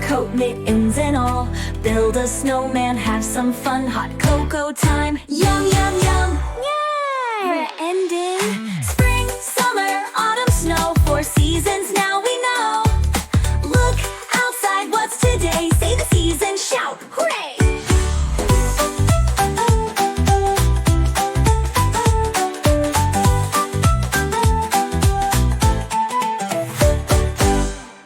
coat, mittens and all. Build a snowman, have some fun, hot cocoa time. Yum, yum, yum. Yay! We're ending